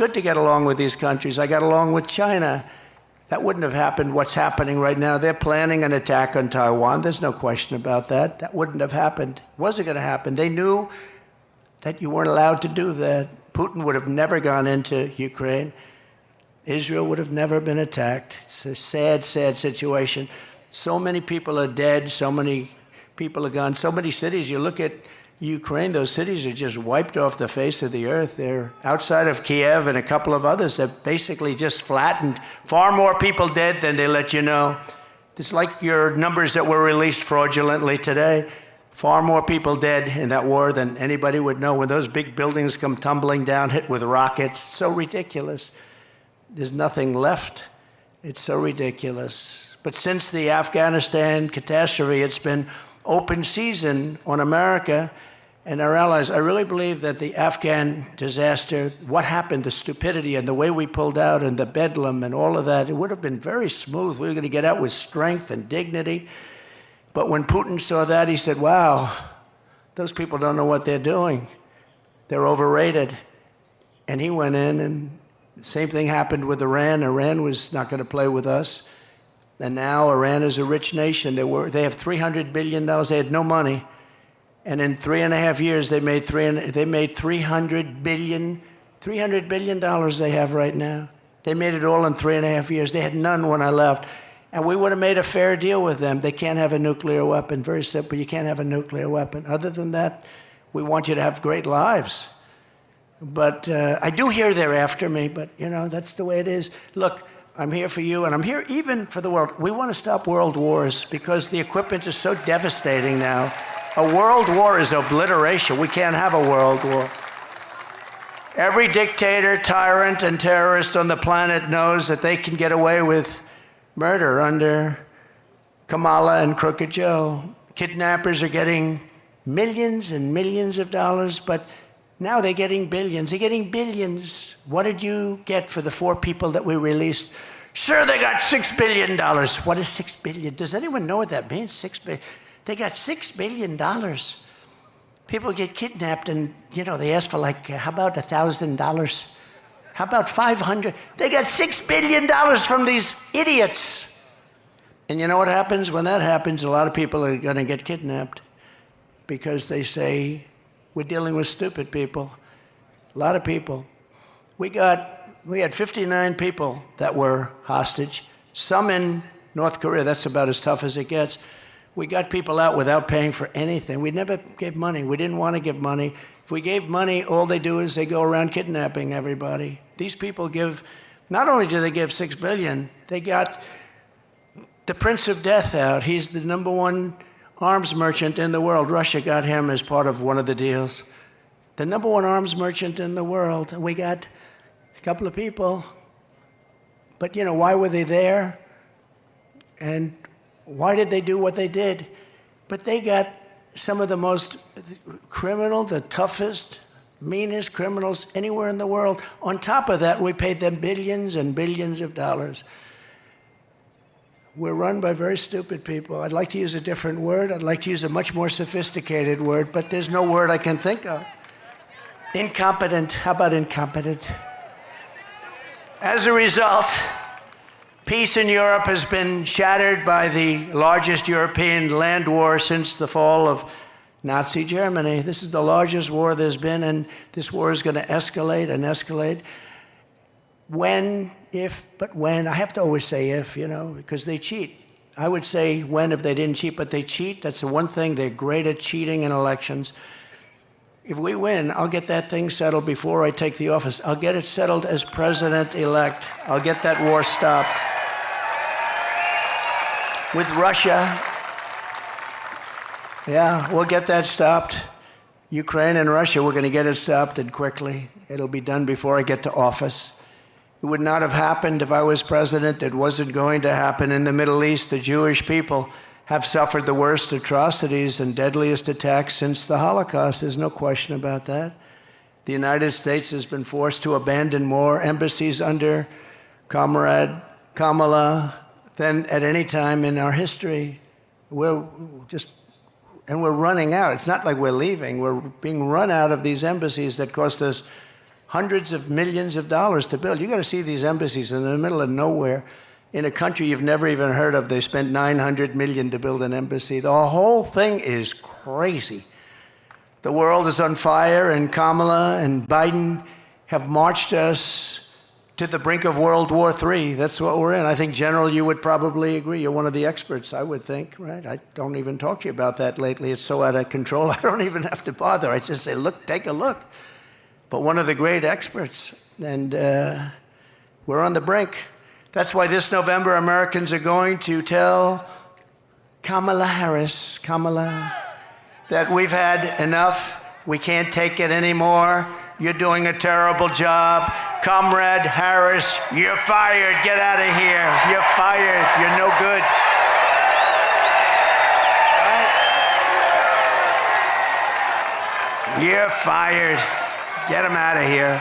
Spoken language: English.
good to get along with these countries. I got along with China. That wouldn't have happened. What's happening right now, they're planning an attack on Taiwan. There's no question about that. That wouldn't have happened. It wasn't going to happen. They knew that you weren't allowed to do that. Putin would have never gone into Ukraine. Israel would have never been attacked. It's a sad, sad situation. So many people are dead. So many people are gone. So many cities. You look at Ukraine, those cities are just wiped off the face of the earth. They're outside of Kiev and a couple of others. They're basically just flattened. Far more people dead than they let you know. It's like your numbers that were released fraudulently today. Far more people dead in that war than anybody would know. When those big buildings come tumbling down, hit with rockets, so ridiculous. There's nothing left. It's so ridiculous. But since the Afghanistan catastrophe, it's been open season on America and our allies. I really believe that the Afghan disaster, what happened, the stupidity and the way we pulled out and the bedlam and all of that, it would have been very smooth. We were going to get out with strength and dignity. But when Putin saw that, he said, wow, those people don't know what they're doing. They're overrated. And he went in, and the same thing happened with Iran. Iran was not going to play with us. And now Iran is a rich nation. They have $300 billion. They had no money. And in 3.5 years, they made $300 billion they have right now. They made it all in 3.5 years. They had none when I left. And we would have made a fair deal with them. They can't have a nuclear weapon. Very simple. You can't have a nuclear weapon. Other than that, we want you to have great lives. But I do hear they're after me, but, you know, that's the way it is. Look, I'm here for you, and I'm here even for the world. We want to stop world wars because the equipment is so devastating now. A world war is obliteration. We can't have a world war. Every dictator, tyrant, and terrorist on the planet knows that they can get away with murder under Kamala and Crooked Joe. Kidnappers are getting millions and millions of dollars, but now they're getting billions. They're getting billions. What did you get for the 4 people that we released? Sure, they got $6 billion. What is $6 billion? Does anyone know what that means? $6 billion. They got $6 billion. People get kidnapped and, you know, they ask for like, how about $1,000? How about 500? They got $6 billion from these idiots. And you know what happens? When that happens, a lot of people are going to get kidnapped because they say, we're dealing with stupid people. A lot of people. We had 59 people that were hostage. Some in North Korea. That's about as tough as it gets. We got people out without paying for anything. We never gave money. We didn't want to give money. If we gave money, all they do is they go around kidnapping everybody. These people give, not only do they give $6 billion, they got the Prince of Death out. He's the #1 arms merchant in the world. Russia got him as part of one of the deals. The #1 arms merchant in the world. We got a couple of people. But, you know, why were they there? And why did they do what they did? But they got some of the most criminal, the toughest, meanest criminals anywhere in the world. On top of that, we paid them billions and billions of dollars. We're run by very stupid people. I'd like to use a different word. I'd like to use a much more sophisticated word, but there's no word I can think of. Incompetent. How about incompetent? As a result, peace in Europe has been shattered by the largest European land war since the fall of Nazi Germany. This is the largest war there's been, and this war is going to escalate and escalate. When, if, but when. I have to always say if, you know, because they cheat. I would say when if they didn't cheat, but they cheat. That's the one thing. They're great at cheating in elections. If we win, I'll get that thing settled before I take the office. I'll get it settled as president-elect. I'll get that war stopped. With Russia, yeah, we'll get that stopped. Ukraine and Russia, we're going to get it stopped, and quickly. It'll be done before I get to office. It would not have happened if I was president. It wasn't going to happen in the Middle East. The Jewish people have suffered the worst atrocities and deadliest attacks since the Holocaust. There's no question about that. The United States has been forced to abandon more embassies under Kamala than at any time in our history. We're running out. It's not like we're leaving. We're being run out of these embassies that cost us hundreds of millions of dollars to build. You got to see these embassies in the middle of nowhere in a country you've never even heard of. They spent $900 million to build an embassy. The whole thing is crazy. The world is on fire, and Kamala and Biden have marched us to the brink of World War III. That's what we're in. I think, General, you would probably agree. You're one of the experts, I would think, right? I don't even talk to you about that lately. It's so out of control, I don't even have to bother. I just say, look, take a look. But one of the great experts, and we're on the brink. That's why this November, Americans are going to tell Kamala Harris, that we've had enough. We can't take it anymore. You're doing a terrible job. Comrade Harris, you're fired. Get out of here. You're fired. You're no good. You're fired. Get him out of here.